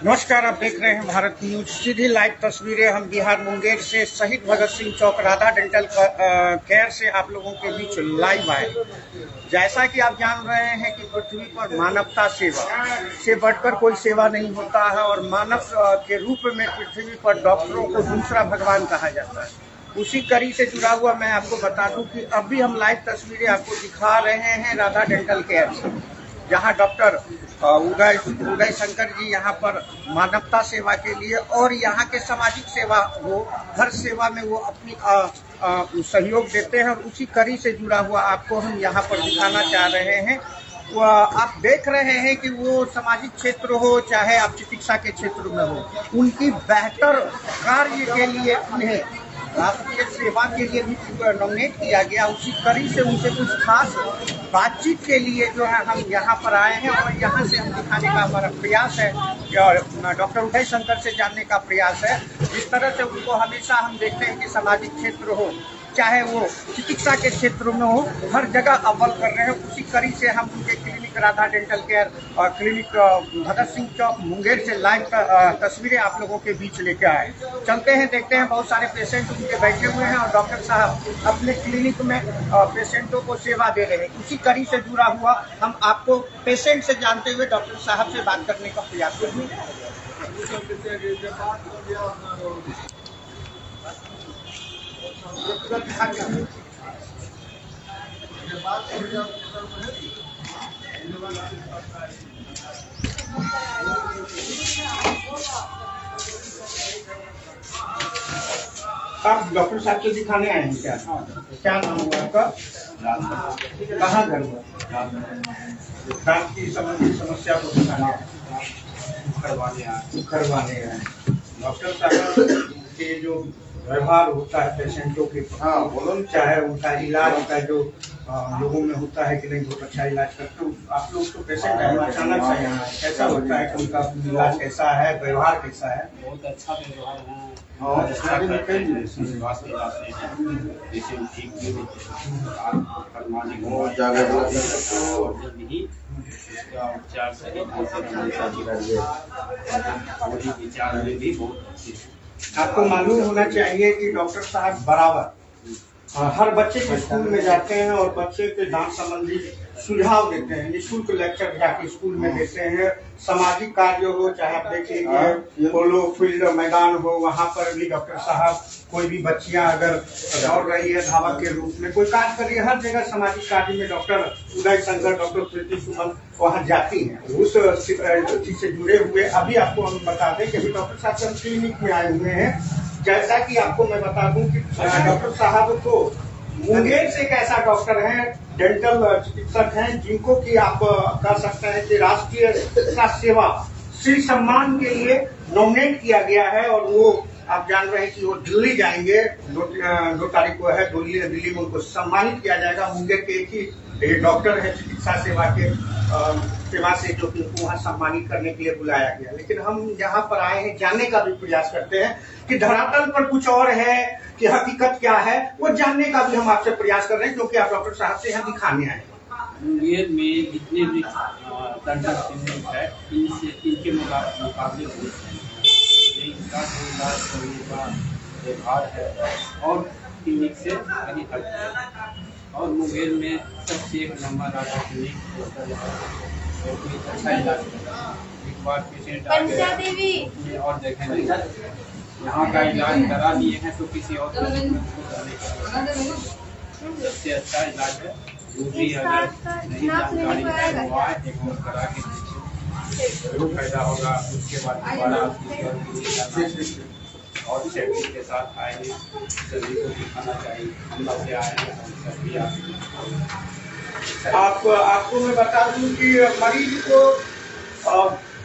नमस्कार, आप देख रहे हैं भारत न्यूज। सीधी लाइव तस्वीरें हम बिहार मुंगेर से शहीद भगत सिंह चौक राधा डेंटल केयर से आप लोगों के बीच लाइव आए। जैसा कि आप जान रहे हैं कि पृथ्वी पर मानवता सेवा से बढ़कर कोई सेवा नहीं होता है और मानव के रूप में पृथ्वी पर डॉक्टरों को दूसरा भगवान कहा जाता है। उसी कड़ी से जुड़ा हुआ मैं आपको बता दूं कि अभी हम लाइव तस्वीरें आपको दिखा रहे हैं राधा डेंटल केयर से, जहां डॉक्टर उदय शंकर जी यहाँ पर मानवता सेवा के लिए और यहाँ के सामाजिक सेवा हो, हर सेवा में वो अपनी सहयोग देते हैं और उसी कड़ी से जुड़ा हुआ आपको हम यहाँ पर दिखाना चाह रहे हैं। वो आप देख रहे हैं कि वो सामाजिक क्षेत्र हो चाहे आप चिकित्सा के क्षेत्र में हो, उनकी बेहतर कार्य के लिए उन्हें राष्ट्रीय सेवा के लिए भी नॉमिनेट किया गया। उसी कड़ी से उनसे कुछ खास बातचीत के लिए जो है हम यहाँ पर आए हैं और यहाँ से हम दिखाने का हमारा प्रयास है, डॉक्टर उदय शंकर से जानने का प्रयास है। जिस तरह से उनको हमेशा हम देखते हैं कि सामाजिक क्षेत्र हो चाहे वो चिकित्सा के क्षेत्र में हो, हर जगह अव्वल कर रहे हैं। उसी कड़ी से हम उनके क्लिनिक राधा डेंटल केयर और क्लिनिक भगत सिंह चौक मुंगेर से लाइव तस्वीरें आप लोगों के बीच लेके आए। चलते हैं, देखते हैं। बहुत सारे पेशेंट उनके बैठे हुए हैं और डॉक्टर साहब अपने क्लिनिक में पेशेंटों को सेवा दे रहे हैं। उसी कड़ी से जुड़ा हुआ हम आपको पेशेंट से जानते हुए डॉक्टर साहब से बात करने का प्रयास करेंगे। आप डॉक्टर साहब से दिखाने आए हैं क्या? क्या नाम हुआ आपका? कहाँ घर हुआ? दांत की संबंधित समस्या को दिखाने करवाने आए। डॉक्टर साहब के जो व्यवहार होता है पेशेंटों के, चाहे उनका इलाज का जो लोगों में होता है कि नहीं बहुत अच्छा इलाज करते हो आप लोग, तो पेशेंट अचानक से यहाँ कैसा होता है कि उनका इलाज कैसा है, व्यवहार कैसा है? बहुत अच्छा व्यवहार है और उपचार सही विचार में भी बहुत। आपको मालूम होना चाहिए कि डॉक्टर साहब बराबर हर बच्चे के स्कूल में जाते हैं और बच्चे के दांत संबंधी सुझाव देते हैं। निःशुल्क लेक्चर जाके स्कूल में देते हैं। सामाजिक कार्य हो चाहे आप देख लीजिए पोलो फील्ड मैदान हो, वहाँ पर भी डॉक्टर साहब कोई भी बच्चियां अगर दौड़ रही है धावक के रूप में, कोई कार्य कर रही है, हर जगह सामाजिक कार्य में डॉक्टर उदय शंकर, डॉक्टर प्रीति सुमन वहाँ जाती हैं। उस चीज से जुड़े हुए अभी आपको हम बता दें कि अभी डॉक्टर साहब हम क्लिनिक में आए हुए हैं। जैसा कि आपको मैं बता दूं कि डॉक्टर साहब तो मुंगेर से एक ऐसा डॉक्टर हैं, डेंटल चिकित्सक हैं, जिनको कि आप कह सकते हैं कि राष्ट्रीय चिकित्सा सेवा श्री सम्मान के लिए नॉमिनेट किया गया है। और वो आप जान रहे हैं कि वो दिल्ली जाएंगे, 2 तारीख को है, दिल्ली में उनको सम्मानित किया जाएगा। मुंगेर के एक ही डॉक्टर है चिकित्सा सेवा के सेवा से जो कि उनको वहाँ सम्मानित करने के लिए बुलाया गया। लेकिन हम यहाँ पर आए हैं, जानने का भी प्रयास करते हैं कि धरातल पर कुछ और है कि हकीकत क्या है, वो जानने का भी हम आपसे प्रयास कर रहे हैं, क्योंकि आप डॉक्टर साहब से यहाँ दिखाने आए हैं। मुंगेर में जितने भी डेंटल क्लिनिक है इनके मुकाबले इनका व्यवहार है और क्लिनिक से कहीं हट है। और मुंगेर में सबसे एक नंबर राधा क्लिनिक अच्छा इलाज है। एक बार पेशेंट आ गया और देखेंगे यहाँ का इलाज करा लिए हैं तो किसी और सबसे अच्छा इलाज है। दूसरी अगर नहीं जानकारी है वो आए एक और करा के जरूर फायदा होगा। उसके बाद दोबारा और सेफ्टी के साथ आएंगे, सभी को दिखाना चाहिए। हम लोग से आए हैं सभी आपको मैं बता दूं कि मरीज को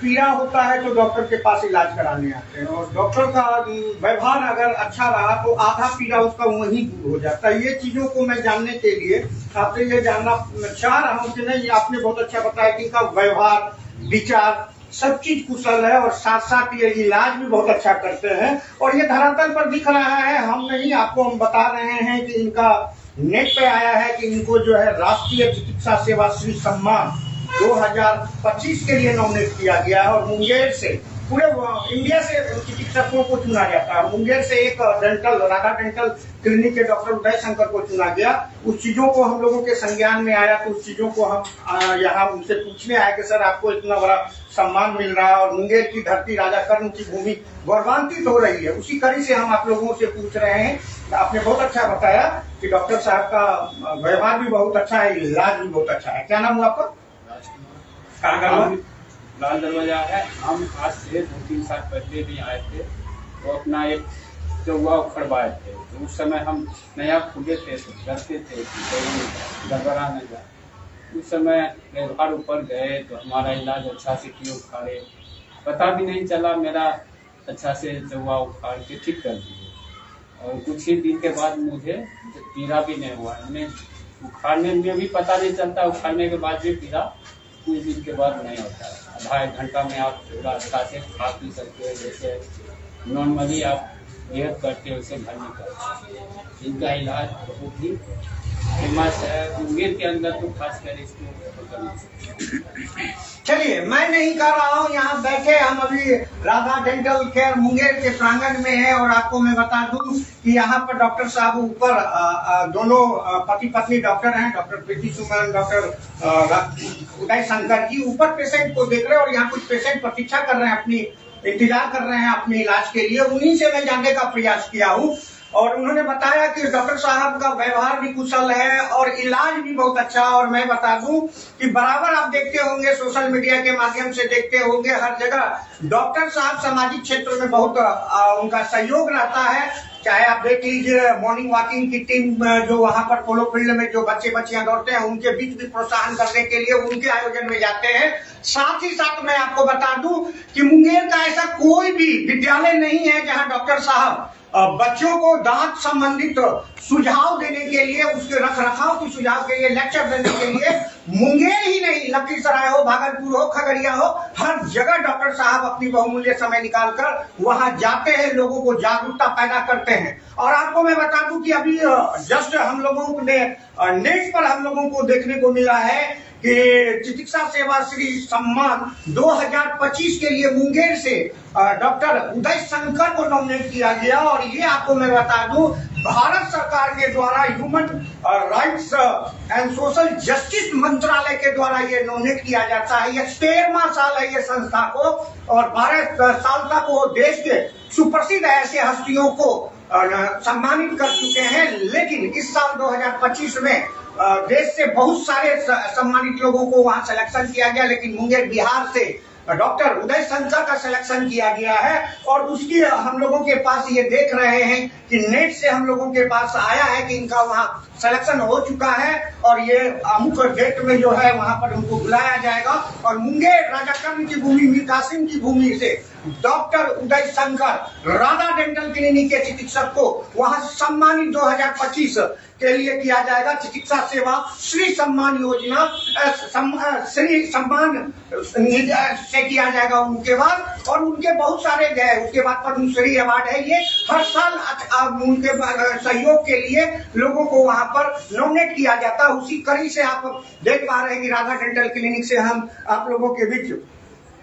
पीड़ा होता है तो डॉक्टर के पास इलाज कराने आते हैं और डॉक्टर का व्यवहार अगर अच्छा रहा तो आधा पीड़ा उसका वहीं दूर हो जाता है। ये चीजों को मैं जानने के लिए आपसे ये जानना चाह रहा हूँ कि नहीं, आपने बहुत अच्छा बताया कि इनका व्यवहार विचार सब चीज कुशल है और साथ साथ ये इलाज भी बहुत अच्छा करते हैं और ये धरातल पर दिख रहा है। हम नहीं, आपको हम बता रहे हैं कि इनका नेट पे आया है कि इनको जो है राष्ट्रीय चिकित्सा सेवा श्री सम्मान 2025 के लिए नॉमिनेट किया गया है। और मुंगेर से पूरे इंडिया से चिकित्सकों को चुना जाता है। मुंगेर से एक राधा डेंटल क्लिनिक के डॉक्टर उदय शंकर को चुना गया। उस चीजों को हम लोगों के संज्ञान में आया तो उस चीजों को हम यहाँ उनसे पूछने आए कि सर आपको इतना बड़ा सम्मान मिल रहा है और मुंगेर की धरती राजा कर्ण की भूमि गौरवान्वित हो रही है। उसी कड़ी से हम आप लोगों से पूछ रहे हैं। आपने बहुत अच्छा बताया कि डॉक्टर साहब का व्यवहार भी बहुत अच्छा है, इलाज भी बहुत अच्छा है। क्या नाम हुआ आपका? लाल दरवाजा है। हम आज से 2-3 साल पहले भी आए थे तो अपना एक चौवा उखड़वाए थे। तो उस समय हम नया खुले थे तो डरते थे कि गड़बड़ा नहीं जाए। उस समय व्यवहार ऊपर गए तो हमारा इलाज अच्छा से किए, उखाड़े, पता भी नहीं चला, मेरा अच्छा से चौवा उखाड़ के ठीक कर दिए। और कुछ ही दिन के बाद मुझे पीड़ा भी नहीं हुआ। हमें उखाड़ने में भी पता नहीं चलता, उखाड़ने के बाद भी पीड़ा कुछ दिन के बाद नहीं होता है। आधा 1 घंटा में आप पूरा अच्छा से खा पी सकते हैं, जैसे नॉर्मली आप बिहेव करते हो उसे घर में करते। इनका इलाज बहुत ही फेमस है मुंगेर के अंदर, तो खासकर इसको चलिए, मैं नहीं कर रहा हूँ, यहाँ बैठे हम अभी राधा डेंटल केयर मुंगेर के प्रांगण में है। और आपको मैं बता दूं कि यहाँ पर डॉक्टर साहब ऊपर दोनों पति पत्नी डॉक्टर हैं, डॉक्टर प्रीति सुमन, डॉक्टर उदय शंकर जी ऊपर पेशेंट को देख रहे हैं। और यहाँ कुछ पेशेंट प्रतीक्षा कर रहे हैं, अपनी इंतजार कर रहे हैं अपने इलाज के लिए। उन्हीं से मैं जानने का प्रयास किया हूँ और उन्होंने बताया कि डॉक्टर साहब का व्यवहार भी कुशल है और इलाज भी बहुत अच्छा। और मैं बता दूं कि बराबर आप देखते होंगे, सोशल मीडिया के माध्यम से देखते होंगे, हर जगह डॉक्टर साहब सामाजिक क्षेत्र में बहुत उनका सहयोग रहता है। चाहे आप देख लीजिए मॉर्निंग वॉकिंग की टीम जो वहां पर पोलो फील्ड में जो बच्चे बच्चियां दौड़ते हैं, उनके बीच भी प्रोत्साहन करने के लिए उनके आयोजन में जाते हैं। साथ ही साथ मैं आपको बता दूं कि मुंगेर का ऐसा कोई भी विद्यालय नहीं है जहां डॉक्टर साहब बच्चों को दांत संबंधित सुझाव देने के लिए, उसके रख रखाव के सुझाव के लिए, लेक्चर देने के लिए मुंगेर ही नहीं, लखीसराय हो, भागलपुर हो, खगड़िया हो, हर जगह डॉक्टर साहब अपनी बहुमूल्य समय निकालकर वहां जाते हैं, लोगों को जागरूकता पैदा करते हैं। और आपको मैं बता दूं कि अभी जस्ट हम लोगों ने नेट पर हम लोगों को देखने को मिला है कि चिकित्सा सेवा श्री सम्मान 2025 के लिए मुंगेर से डॉक्टर उदय शंकर को नॉमिनेट किया गया। और ये आपको मैं बता दूं, भारत सरकार के द्वारा human rights and social justice मंत्रालय के द्वारा ये नॉमिनेट किया जाता है। ये 13वां साल है ये संस्था को, और 12 साल तक वो देश के सुप्रसिद्ध ऐसे हस्तियों को सम्मानित कर चुके हैं। लेकिन इस साल 2025 में देश से बहुत सारे सम्मानित लोगों को वहां सिलेक्शन किया गया, लेकिन मुंगेर बिहार से डॉक्टर उदय शंकर का सिलेक्शन किया गया है। और उसकी हम लोगों के पास ये देख रहे हैं कि नेट से हम लोगों के पास आया है कि इनका वहां सिलेक्शन हो चुका है और ये अमुक डेट में जो है वहां पर उनको बुलाया जाएगा। और मुंगेर राजा कर्ण की भूमि, मीर कासिम की भूमि से doctor Uday Shankar Radha dental clinic के चिकित्सक को वहां सम्मानित 2025 के लिए किया जाएगा। चिकित्सा सेवा श्री सम्मान योजना श्री सम्मान से किया जाएगा उनके बाद। और उनके बहुत सारे उसके बाद पद्मश्री अवार्ड है। ये हर साल उनके सहयोग के लिए लोगों को वहां पर नॉमिनेट किया जाता है। उसी कड़ी से आप देख पा रहे हैं कि राधा डेंटल क्लिनिक से हम आप लोगों के बीच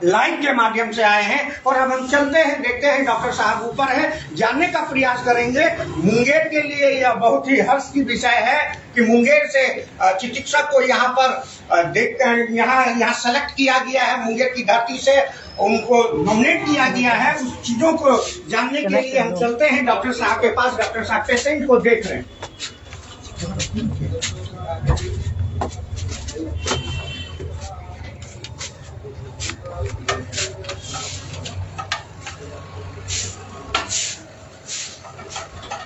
लाइव के माध्यम से आए हैं। और अब हम चलते हैं, देखते हैं डॉक्टर साहब ऊपर है, जानने का प्रयास करेंगे। मुंगेर के लिए यह बहुत ही हर्ष की विषय है कि मुंगेर से चिकित्सक को यहाँ पर यहाँ सेलेक्ट किया गया है, मुंगेर की धरती से उनको नॉमिनेट किया गया है। उस चीजों को जानने के लिए हम चलते हैं डॉक्टर साहब के पास। डॉक्टर साहब पेशेंट को देख रहे हैं।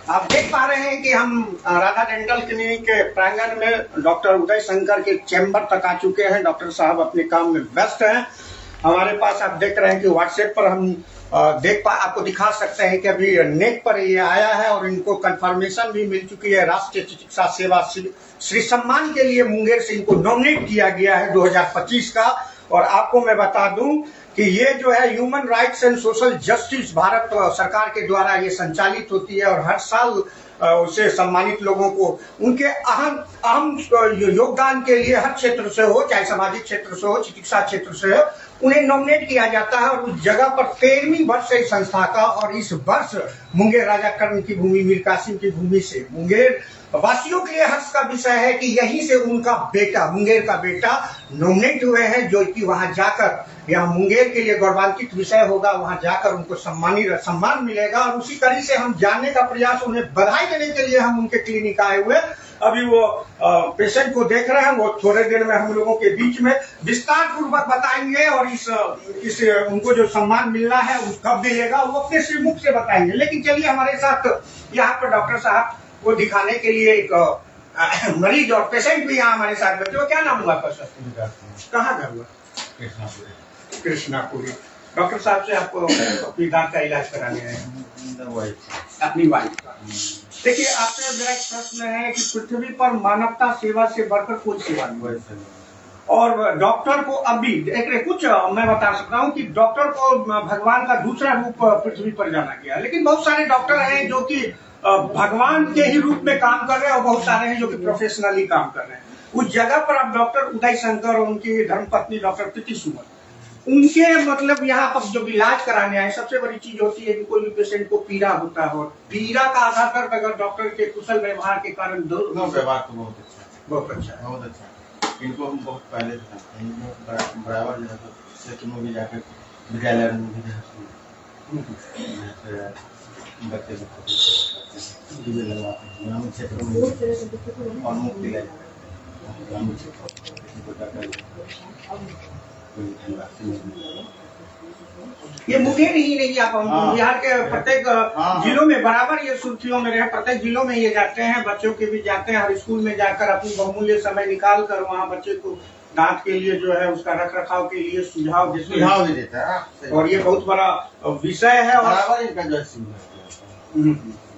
आप देख पा रहे हैं कि हम राधा डेंटल क्लिनिक के प्रांगण में डॉक्टर उदय शंकर के चैम्बर तक आ चुके हैं। डॉक्टर साहब अपने काम में व्यस्त हैं। हमारे पास आप देख रहे हैं कि व्हाट्सएप पर हम आपको दिखा सकते हैं कि अभी नेट पर ये आया है और इनको कंफर्मेशन भी मिल चुकी है। राष्ट्रीय चिकित्सा सेवा श्री सम्मान के लिए मुंगेर से इनको नॉमिनेट किया गया है 2025 का। और आपको मैं बता दूं कि ये जो है human rights and social justice Bharat सरकार के द्वारा ये संचालित होती है और हर साल उससे सम्मानित लोगों को उनके अहम योगदान के लिए हर क्षेत्र से हो, चाहे सामाजिक क्षेत्र से हो, चिकित्सा क्षेत्र से हो, उन्हें नॉमिनेट किया जाता है। और उस जगह पर 13वीं वर्ष है इस संस्था का, और इस वर्ष मुंगेर राजा कर्ण की भूमि, मीर कासिम की भूमि से मुंगेर वासियों के लिए हर्ष का विषय है कि यहीं से उनका बेटा, मुंगेर का बेटा नॉमिनेट हुए हैं, जो कि वहां जाकर, यहाँ मुंगेर के लिए गौरवान्वित विषय होगा, वहां जाकर उनको सम्मान मिलेगा। और उसी कड़ी से हम जानने का प्रयास, उन्हें बधाई देने के लिए हम उनके क्लिनिक आए हुए। अभी वो पेशेंट को देख रहे हैं, वो थोड़े देर में हम लोगों के बीच में विस्तार पूर्वक बताएंगे, और इस उनको जो सम्मान मिलना है वो कब मिलेगा वो अपने श्रीमुख से बताएंगे। लेकिन चलिए हमारे साथ यहाँ पर डॉक्टर साहब को दिखाने के लिए एक मरीज और पेशेंट भी यहाँ हमारे साथ बैठे। वो क्या नाम हुआ आपका सर? कहाँ घर हुआ? कृष्णापुरी। डॉक्टर साहब से आपको अपनी दांत का इलाज कराने आए हैं, अपनी वाइफ का। देखिए, आपसे मेरा एक प्रश्न है कि पृथ्वी पर मानवता सेवा से बढ़कर कोई सेवा नहीं है, और डॉक्टर को अभी कुछ मैं बता सकता हूँ कि डॉक्टर को भगवान का दूसरा रूप पृथ्वी पर जाना गया। लेकिन बहुत सारे डॉक्टर हैं जो कि भगवान के ही रूप में काम कर रहे हैं, और बहुत सारे हैं जो कि प्रोफेशनली काम कर रहे हैं। उस जगह पर आप डॉक्टर उदय शंकर और उनकी धर्मपत्नी डॉक्टर प्रीति सुमन, उनके मतलब यहाँ पर जब इलाज कराने आए, सबसे बड़ी चीज होती है कि कोई भी पेशेंट को पीड़ा होता हो, पीड़ा का आधार पर अगर डॉक्टर के कुशल व्यवहार के कारण व्यवहार तो बहुत अच्छा है, बहुत अच्छा, बहुत अच्छा। इनको हम बहुत पहले बराबर जो है क्षेत्र में भी जाकर विद्यालय में भी बच्चे लगवाते हैं ग्रामीण क्षेत्र में, और मुफ्त इलाज ग्रामीण क्षेत्र। ये मुंगेर ही नहीं, आप बिहार के प्रत्येक जिलों में बराबर ये सुर्खियों में रहे, प्रत्येक जिलों में ये जाते हैं, बच्चों के भी जाते हैं, हर स्कूल में जाकर अपनी बहुमूल्य समय निकाल कर वहाँ बच्चे को दांत के लिए जो है उसका रख रखाव के लिए सुझाव भी देता है, और ये बहुत बड़ा विषय है।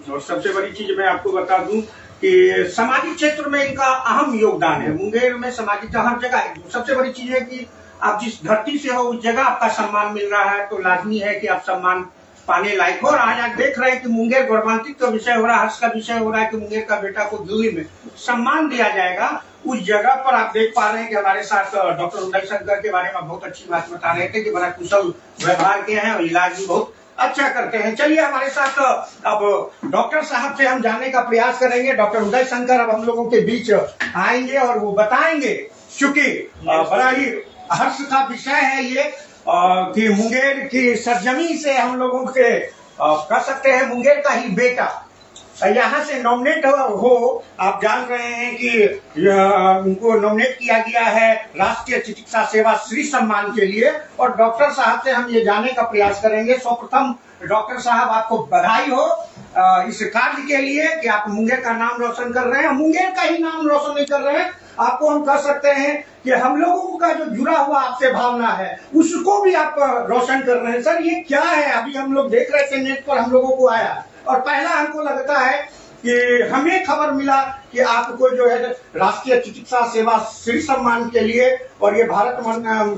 और सबसे बड़ी चीज मैं आपको बता दूं कि सामाजिक क्षेत्र में इनका अहम योगदान है। मुंगेर में सामाजिक हर जगह सबसे बड़ी चीज है कि आप जिस धरती से हो उस जगह आपका सम्मान मिल रहा है, तो लाजमी है कि आप सम्मान पाने लायक हो। और आज आप देख रहे हैं कि मुंगेर गौरवान्वित का विषय हो रहा है, हर्ष का विषय हो रहा है कि मुंगेर का बेटा को दिल्ली में सम्मान दिया जाएगा। उस जगह पर आप देख पा रहे हैं कि हमारे साथ डॉक्टर उदय शंकर के बारे में बहुत अच्छी बात बता रहे थे कि बड़ा कुशल व्यवहार के हैं और इलाज भी बहुत अच्छा करते हैं। चलिए हमारे साथ अब डॉक्टर साहब से हम जानने का प्रयास करेंगे। डॉक्टर उदय शंकर अब हम लोगों के बीच आएंगे और वो बताएंगे, क्योंकि बड़ा ही हर्ष का विषय है ये कि मुंगेर की सरजमी से हम लोगों के कह सकते हैं मुंगेर का ही बेटा यहाँ से नॉमिनेट हो। आप जान रहे हैं कि उनको नॉमिनेट किया गया है राष्ट्रीय चिकित्सा सेवा श्री सम्मान के लिए, और डॉक्टर साहब से हम ये जानने का प्रयास करेंगे। सर्वप्रथम डॉक्टर साहब आपको बधाई हो इस कार्य के लिए कि आप मुंगेर का नाम रोशन कर रहे हैं। मुंगेर का ही नाम रोशन नहीं कर रहे हैं, आपको हम कह सकते हैं कि हम लोगों का जो जुड़ा हुआ आपसे भावना है उसको भी आप रोशन कर रहे हैं। सर ये क्या है? अभी हम लोग देख रहे थे नेट पर, हम लोगों को आया और पहला हमको लगता है कि हमें खबर मिला कि आपको जो है राष्ट्रीय चिकित्सा सेवा श्री सम्मान के लिए, और ये भारत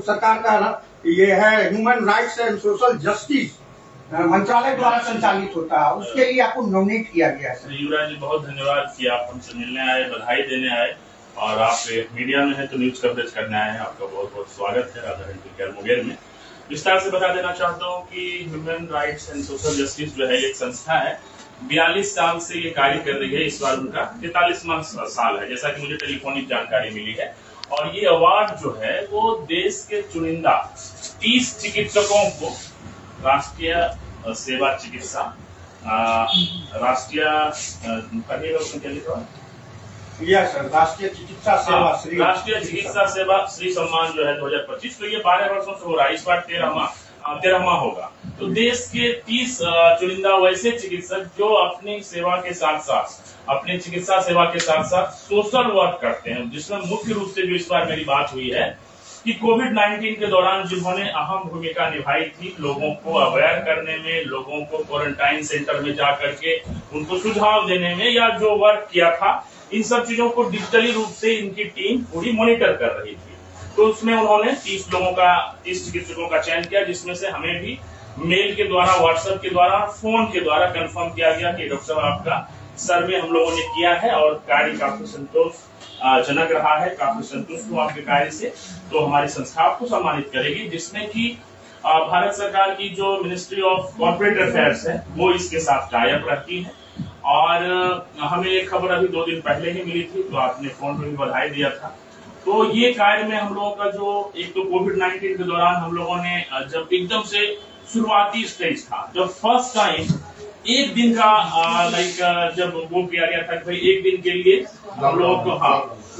सरकार का ये है human rights and social justice मंत्रालय द्वारा संचालित होता है, उसके लिए आपको नॉमिनेट किया गया है। युवराज जी बहुत धन्यवाद कि आप हमसे मिलने आए, बधाई देने आए, और आप मीडिया में है तो न्यूज कवरेज करने आए हैं। आपका बहुत बहुत स्वागत है राधा डेंटल केयर मुंगेर में। विस्तार से बता देना चाहता हूँ कि human rights and social justice जो है एक संस्था है, 42 साल से ये कार्य कर रही है। इस बार उनका 43वां साल है, जैसा कि मुझे टेलीफोनिक जानकारी मिली है। और ये अवार्ड जो है वो देश के चुनिंदा 30 चिकित्सकों को राष्ट्रीय सेवा चिकित्सा राष्ट्रीय राष्ट्रीय चिकित्सा सेवा श्री राष्ट्रीय चिकित्सा सेवा श्री सम्मान जो है 2025, तो ये 12 वर्षों से हो रहा है, इस बार 13वां होगा। तो देश के 30 चुनिंदा वैसे चिकित्सक जो अपनी सेवा के साथ साथ अपनी चिकित्सा सेवा के साथ साथ सोशल वर्क करते हैं, जिसमें मुख्य रूप से जो इस बार मेरी बात हुई है कि कोविड-19 के दौरान जिन्होंने अहम भूमिका निभाई थी लोगों को अवेयर करने में, लोगों को क्वारंटाइन सेंटर में जाकर के उनको सुझाव देने में, या जो वर्क किया था, इन सब चीजों को डिजिटली रूप से इनकी टीम पूरी मॉनिटर कर रही थी। तो उसमें उन्होंने 30 चिकित्सकों का चयन किया, जिसमें से हमें भी मेल के द्वारा, व्हाट्सएप के द्वारा, फोन के द्वारा कंफर्म किया गया कि डॉक्टर साहब आपका सर्वे हम लोगों ने किया है और कार्य काफी संतोषजनक रहा है। काफी संतुष्ट हूँ आपके कार्य से, तो हमारी संस्था आपको सम्मानित करेगी, जिसमें कि भारत सरकार की जो मिनिस्ट्री ऑफ कॉर्पोरेट अफेयर्स है वो इसके साथ टाई अप रहती है। और हमें एक खबर अभी 2 दिन पहले ही मिली थी, तो आपने फोन पर भी बधाई दिया था। तो ये कार्य में हम लोगों का जो एक तो कोविड-19 के दौरान हम लोगों ने जब एकदम से शुरुआती स्टेज था, जब फर्स्ट टाइम एक दिन का जब वो किया गया था कि भाई एक दिन के लिए हम लोगों को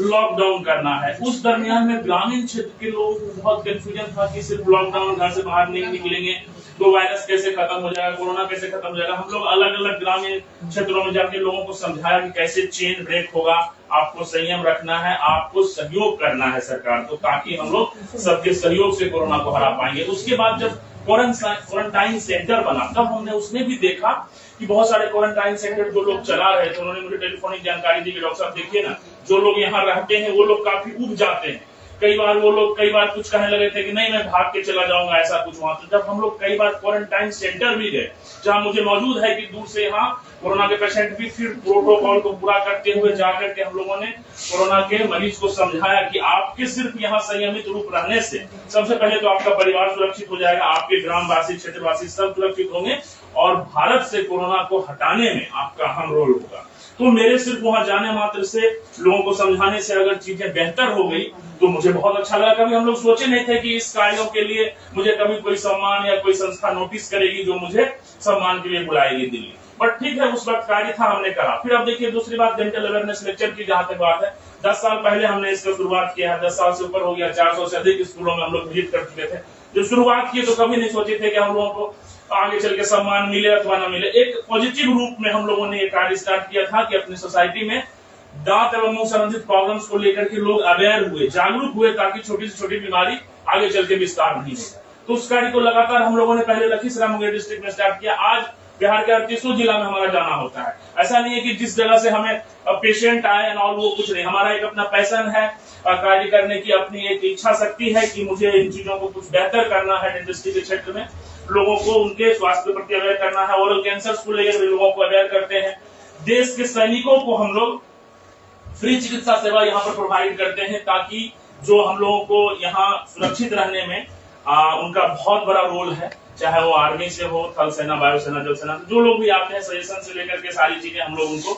लॉकडाउन करना है, उस दरमियान में ग्रामीण क्षेत्र के लोगों को बहुत कंफ्यूजन था कि सिर्फ लॉकडाउन, घर से बाहर नहीं निकलेंगे तो वायरस कैसे खत्म हो जाएगा, कोरोना कैसे खत्म हो जाएगा। हम लोग अलग अलग ग्रामीण क्षेत्रों में जाके लोगों को समझाया कि कैसे चेन ब्रेक होगा, आपको संयम रखना है, आपको सहयोग करना है सरकार को, ताकि हम लोग सबके सहयोग से कोरोना को हरा पाएंगे। उसके बाद जब क्वारंटाइन सेंटर बना, तब हमने उसमें भी देखा कि बहुत सारे क्वारंटाइन सेंटर जो लोग चला रहे थे, उन्होंने मुझे टेलीफोनिक जानकारी दी कि डॉक्टर साहब देखिए ना, जो लोग यहाँ रहते हैं वो लोग काफी उब जाते हैं। कई बार कुछ कहने लगे थे कि नहीं मैं भाग के चला जाऊंगा, ऐसा कुछ वहां। तो जब हम लोग कई बार क्वारंटाइन सेंटर भी गए, जहां मुझे मौजूद है कि दूर से यहाँ कोरोना के पेशेंट भी फिर प्रोटोकॉल को पूरा करते हुए जाकर के हम लोगों ने कोरोना के मरीज को समझाया कि आपके सिर्फ यहाँ संयमित रूप रहने से सबसे पहले तो आपका परिवार सुरक्षित हो जाएगा, आपके ग्रामवासी, क्षेत्रवासी सब सुरक्षित होंगे और भारत से कोरोना को हटाने में आपका अहम रोल होगा। तो मेरे सिर्फ वहां जाने मात्र से, लोगों को समझाने से अगर चीजें बेहतर हो गई तो मुझे बहुत अच्छा लगा। कभी हम लोग सोचे नहीं थे कि इस कार्यों के लिए मुझे कभी कोई सम्मान या कोई संस्था नोटिस करेगी जो मुझे सम्मान के लिए बुलाएगी दिल्ली, बट ठीक है, उस वक्त कार्य था, हमने करा। फिर अब देखिए दूसरी बात, डेंटल अवेयरनेस लेक्चर की जहां तक बात है, 10 साल पहले हमने इसका शुरुआत किया है, 10 साल से ऊपर हो गया, 400 से अधिक स्कूलों में हम लोग विजिट कर चुके थे। जब शुरुआत की तो कभी नहीं सोचे थे कि हम लोगों को आगे चल के सम्मान मिले अथवा न मिले। एक पॉजिटिव रूप में हम लोगों ने ये कार्य स्टार्ट किया था कि अपनी सोसाइटी में दांत एवं मुंह संबंधित प्रॉब्लम्स को लेकर के लोग अवेयर हुए, जागरूक हुए, ताकि छोटी से छोटी बीमारी आगे चल के विस्तार नहीं हो। तो उस कार्य को लगातार हम लोगों ने पहले लखीसराय मुंगेर डिस्ट्रिक्ट में स्टार्ट किया। आज बिहार के 38 जिला में हमारा जाना होता है। ऐसा नहीं है कि जिस जगह से हमें पेशेंट आए और वो कुछ नहीं, हमारा एक अपना पैशन है, कार्य करने की अपनी एक इच्छा शक्ति है कि मुझे इन चीजों को कुछ बेहतर करना है। डेंटिस्ट्री के क्षेत्र में लोगों को उनके स्वास्थ्य के प्रति अवेयर करना है, ओरल कैंसर को लेकर लोगों को अवेयर करते हैं। देश के सैनिकों को हम लोग फ्री चिकित्सा सेवा यहाँ पर प्रोवाइड करते हैं, ताकि जो हम लोगों को यहाँ सुरक्षित रहने में उनका बहुत बड़ा रोल है, चाहे वो आर्मी से हो, थल सेना, वायुसेना, जल सेना, जो लोग भी आते हैं सजेशन से लेकर के सारी चीजें हम लोग उनको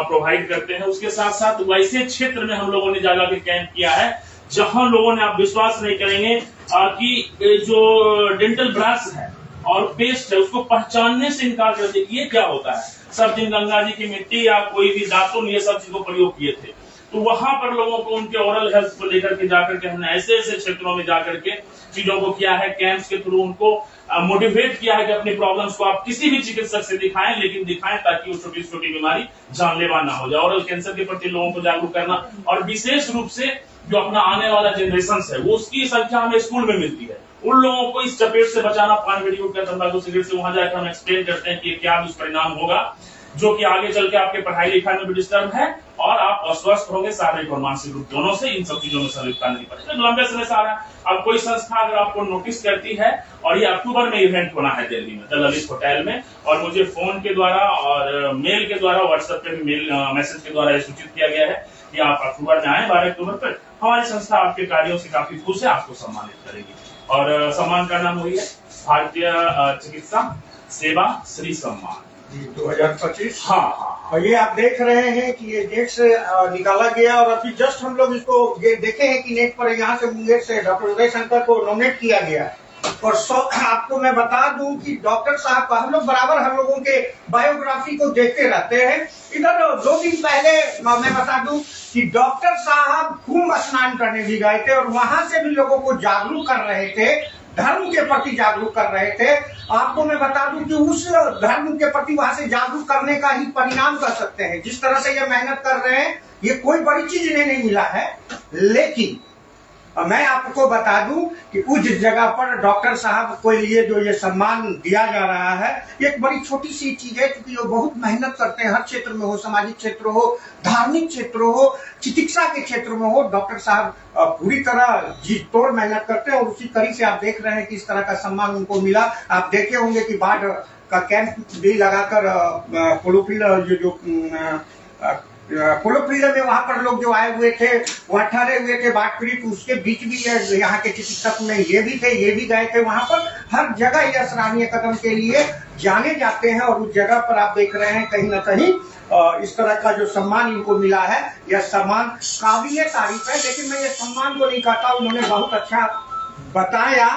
प्रोवाइड करते हैं। उसके साथ साथ वैसे क्षेत्र में हम लोगों ने जाकर के कैंप किया है जहां लोगों ने, आप विश्वास नहीं करेंगे कि जो डेंटल ब्रश है और पेस्ट है उसको पहचानने से इनकार कर दिया कि ये क्या होता है। सब दिन गंगा जी की मिट्टी या कोई भी दातुन ये सब चीजों प्रयोग किए थे। तो वहां पर लोगों को उनके ओरल हेल्थ को लेकर के जाकर के हमने ऐसे ऐसे क्षेत्रों में जाकर के चीजों को किया है। कैंप्स के थ्रू उनको मोटिवेट किया है कि अपनी प्रॉब्लम्स को आप किसी भी चिकित्सक से दिखाएं, लेकिन दिखाएं ताकि वो छोटी छोटी बीमारी जानलेवा ना हो जाए। ओरल कैंसर के प्रति लोगों को जागरूक करना, और विशेष रूप से जो अपना आने वाला जनरेशन है वो उसकी संख्या हमें स्कूल में मिलती है, उन लोगों को इस चपेट से बचाना। पान बीड़ी गुटखा तंबाकू सिगरेट से वहां जाकर हम एक्सप्लेन करते हैं कि क्या दुष्परिणाम होगा, जो कि आगे चल के आपके पढ़ाई लिखाई में भी डिस्टर्ब है और आप अस्वस्थ होंगे शारीरिक और मानसिक रूप दोनों से। इन सब चीजों में संलिप्तता नहीं पड़ेगी। तो लंबे समय से आ रहा है। अब कोई संस्था अगर आपको नोटिस करती है, और ये अक्टूबर में इवेंट होना है दिल्ली में द ललित होटल में, और मुझे फोन के द्वारा और मेल के द्वारा, व्हाट्सएप पे भी मैसेज के द्वारा सूचित किया गया है कि आप अक्टूबर में आए 12 अक्टूबर पर। हमारी संस्था आपके कार्यों से काफी खुश है, आपको सम्मानित करेगी। और सम्मान का नाम वही है भारतीय चिकित्सा सेवा श्री सम्मान 2025। हाँ। और ये आप देख रहे हैं कि ये नेट से निकाला गया, और अभी जस्ट हम लोग इसको ये देखे हैं कि नेट पर यहाँ से मुंगेर से डॉक्टर उदय शंकर को नॉमिनेट किया गया है। और आपको मैं बता दूं कि डॉक्टर साहब का हम लोग बराबर हम लोगों के बायोग्राफी को देखते रहते हैं। इधर 2 दिन पहले मैं बता दूं कि डॉक्टर साहब कुंभ स्नान करने भी गए थे और वहां से भी लोगों को जागरूक कर रहे थे, धर्म के प्रति जागरूक कर रहे थे। आपको मैं बता दूं कि उस धर्म के प्रति वहां से जागरूक करने का ही परिणाम कर सकते हैं। जिस तरह से ये मेहनत कर रहे हैं, ये कोई बड़ी चीज इन्हें नहीं मिला है, लेकिन मैं आपको बता दूं कि उस जगह पर डॉक्टर साहब को लिए जो ये सम्मान दिया जा रहा है, एक बड़ी छोटी सी चीज है, क्योंकि वो बहुत मेहनत करते हैं हर क्षेत्र में हो, सामाजिक क्षेत्र हो, धार्मिक क्षेत्र हो, चिकित्सा के क्षेत्र में हो। डॉक्टर साहब पूरी तरह जी तोड़ मेहनत करते हैं और उसी कड़ी से आप देख रहे हैं कि इस तरह का सम्मान उनको मिला। आप देखे होंगे कि बाढ़ का कैंप भी लगाकर पोलो फील्ड में वहां पर लोग जो आए हुए थे, वहां ठहरे हुए थे बाढ़ पीड़ित, उसके बीच भी यहाँ के चिकित्सक में ये भी थे, ये भी गए थे वहां पर। हर जगह यह सराहनीय कदम के लिए जाने जाते हैं और उस जगह पर आप देख रहे हैं कहीं ना कहीं इस तरह का जो सम्मान इनको मिला है, यह सम्मान काबिल तारीफ है। लेकिन मैं ये सम्मान को नहीं कहता, उन्होंने बहुत अच्छा बताया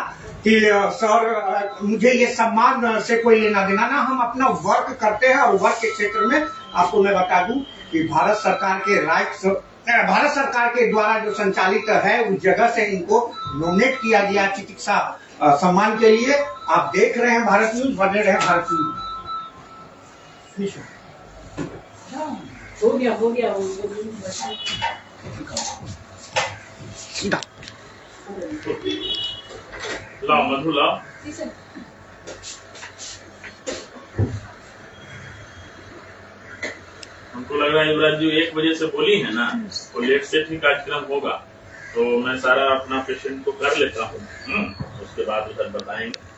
कि सर मुझे ये सम्मान से कोई लेना देना ना, हम अपना वर्क करते हैं और वर्क के क्षेत्र में आपको मैं बता दूं कि भारत सरकार के द्वारा जो संचालित है उस जगह से इनको नॉमिनेट किया गया चिकित्सा सम्मान के लिए। आप देख रहे हैं भारत न्यूज, बने रहे भारत न्यूज। हो गया सीधा लाओ मधु लाओ। हमको लग रहा है युवराज जी 1 बजे से बोली है ना, तो लेट से ठीक कार्यक्रम होगा, तो मैं सारा अपना पेशेंट को कर लेता हूँ, उसके बाद उधर बताएंगे।